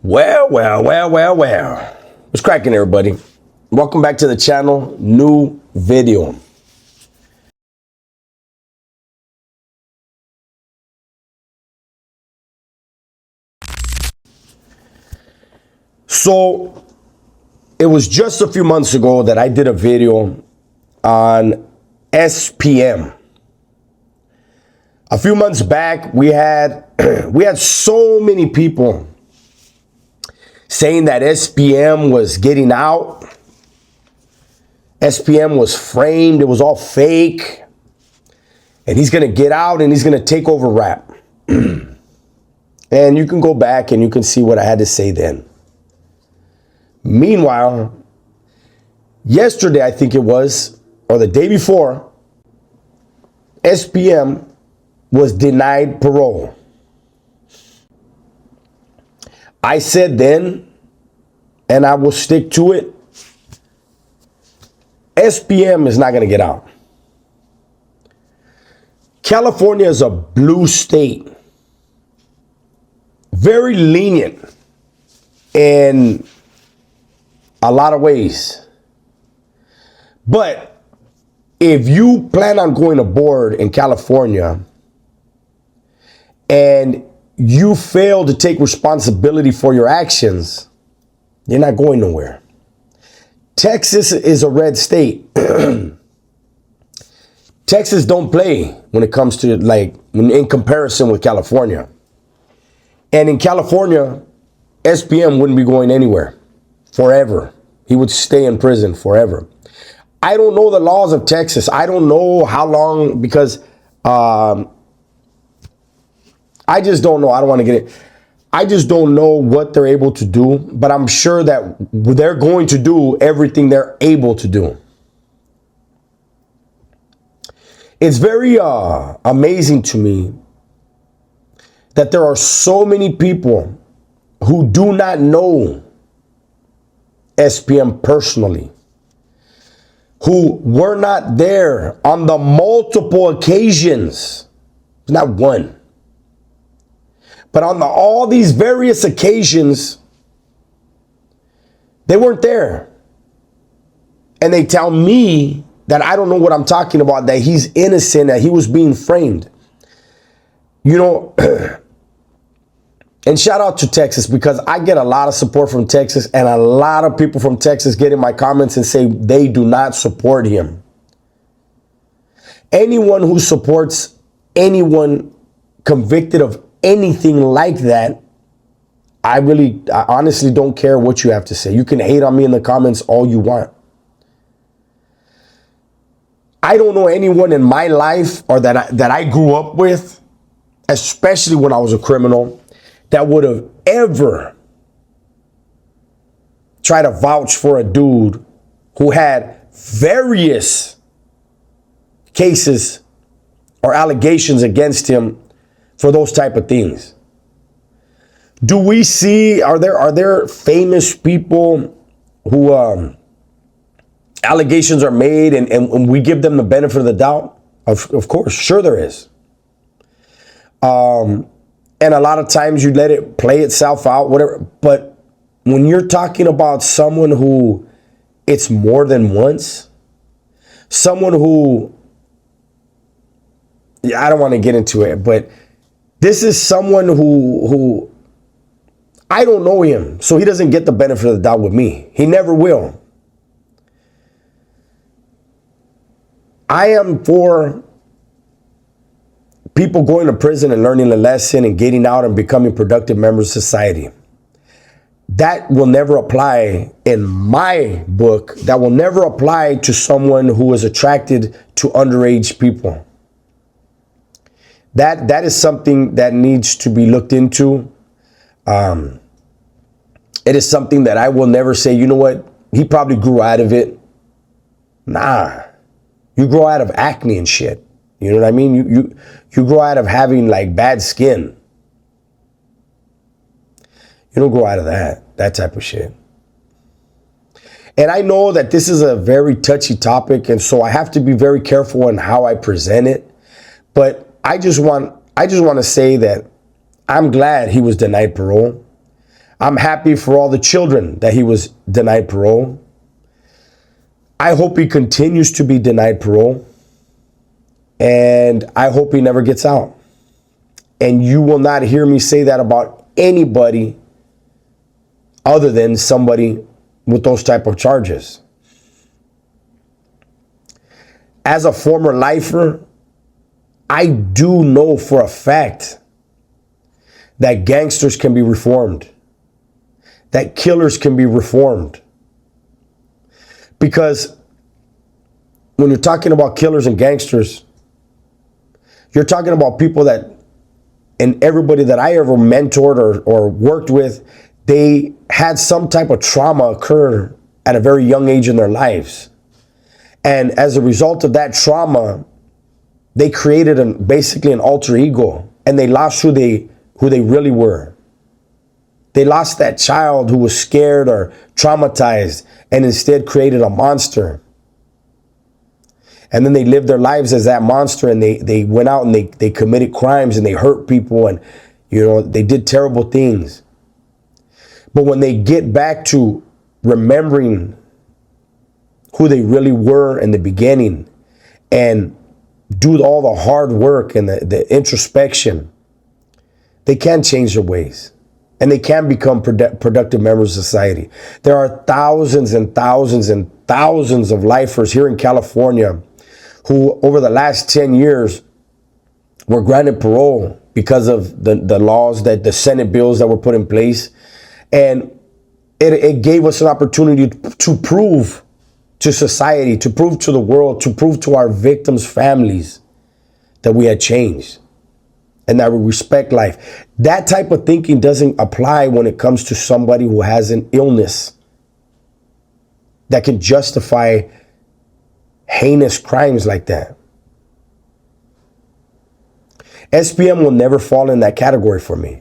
Well. What's cracking, everybody? Welcome back to the channel. New video. So, it was just a few months ago that I did a video on SPM. A few months back, we had so many people saying that SPM was getting out. SPM was framed. It was all fake. And he's going to get out and he's going to take over rap. And you can go back and you can see what I had to say then. Meanwhile, yesterday, I think it was, or the day before, SPM was denied parole. I said then, and I will stick to it, SPM is not going to get out. California is a blue state. Very lenient in a lot of ways. But if you plan on going aboard in California and you fail to take responsibility for your actions, you're not going nowhere. Texas is a red state. Texas don't play when it comes to, like, in comparison with California. And in California, SPM wouldn't be going anywhere forever. He would stay in prison forever. I don't know the laws of Texas. I don't know how long, because I just don't know. I don't want to get it. I just don't know what they're able to do, but I'm sure that they're going to do everything they're able to do. It's very amazing to me that there are so many people who do not know SPM personally, who were not there on the multiple occasions, not one, but on all these various occasions, they weren't there. And they tell me that I don't know what I'm talking about, that he's innocent, that he was being framed. You know, and shout out to Texas, because I get a lot of support from Texas, and a lot of people from Texas get in my comments and say they do not support him. Anyone who supports anyone convicted of anything like that, I honestly don't care what you have to say. You can hate on me in the comments all you want. I don't know anyone in my life or that I grew up with, especially when I was a criminal, that would have ever tried to vouch for a dude who had various cases or allegations against him for those type of things. Do we see, are there famous people who allegations are made and we give them the benefit of the doubt? Of course, sure there is. And a lot of times you let it play itself out, whatever. But when you're talking about someone who it's more than once, someone who, I don't want to get into it, but this is someone who I don't know him, so he doesn't get the benefit of the doubt with me. He never will. I am for people going to prison and learning a lesson and getting out and becoming productive members of society. That will never apply in my book. That will never apply to someone who is attracted to underage people. That is something that needs to be looked into. It is something that I will never say, you know what, he probably grew out of it. Nah, you grow out of acne and shit. You know what I mean? You grow out of having like bad skin. You don't grow out of that type of shit. And I know that this is a very touchy topic, and so I have to be very careful in how I present it. But I just want to say that I'm glad he was denied parole. I'm happy for all the children that he was denied parole. I hope he continues to be denied parole. And I hope he never gets out. And you will not hear me say that about anybody other than somebody with those type of charges. As a former lifer, I do know for a fact that gangsters can be reformed, that killers can be reformed. Because when you're talking about killers and gangsters, you're talking about people that, and everybody that I ever mentored or worked with, they had some type of trauma occur at a very young age in their lives. And as a result of that trauma, they created basically an alter ego, and they lost who they really were. They lost that child who was scared or traumatized and instead created a monster. And then they lived their lives as that monster, and they went out and they committed crimes and they hurt people, and they did terrible things. But when they get back to remembering who they really were in the beginning and do all the hard work and the introspection, they can change their ways and they can become productive members of society. There are thousands and thousands and thousands of lifers here in California who over the last 10 years were granted parole because of the laws, that the Senate bills that were put in place. And it gave us an opportunity to prove to society, to prove to the world, to prove to our victims' families that we had changed and that we respect life. That type of thinking doesn't apply when it comes to somebody who has an illness that can justify heinous crimes like that. SPM will never fall in that category for me,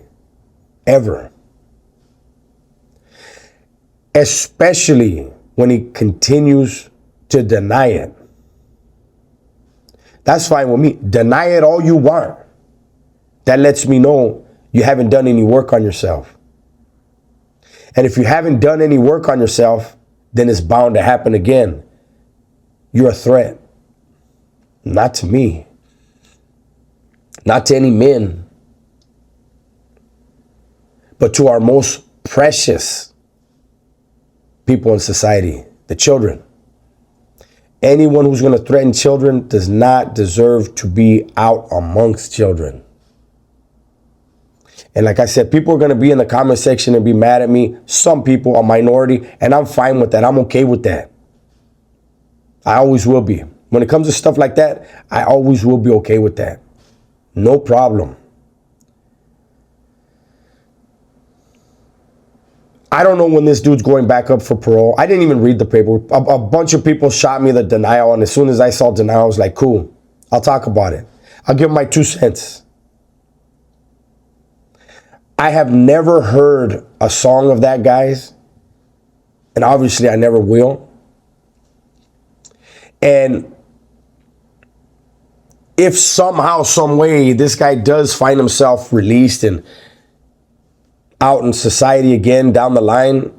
ever. Especially when he continues to deny it. That's fine with me. Deny it all you want. That lets me know you haven't done any work on yourself. And if you haven't done any work on yourself, then it's bound to happen again. You're a threat. Not to me. Not to any men. But to our most precious people in society, the children. Anyone who's going to threaten children does not deserve to be out amongst children. And like I said, people are going to be in the comment section and be mad at me. Some people, a minority, and I'm fine with that. I'm okay with that. I always will be. When it comes to stuff like that, I always will be okay with that. No problem. I don't know when this dude's going back up for parole. I didn't even read the paper. A bunch of people shot me the denial, and as soon as I saw denial, I was like, cool, I'll talk about it. I'll give my 2 cents. I have never heard a song of that guy's, and obviously I never will. And if somehow, some way, this guy does find himself released and out in society again down the line,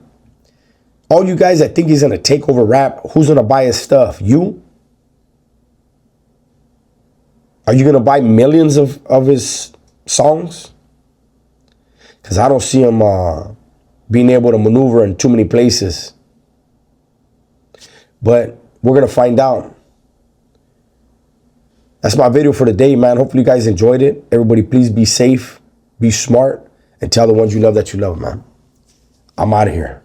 all you guys that think he's going to take over rap, who's going to buy his stuff? You? Are you going to buy millions of his songs? Because I don't see him being able to maneuver in too many places. But we're going to find out. That's my video for today, man. Hopefully you guys enjoyed it. Everybody, please be safe, be smart, and tell the ones you love that you love, man. I'm out of here.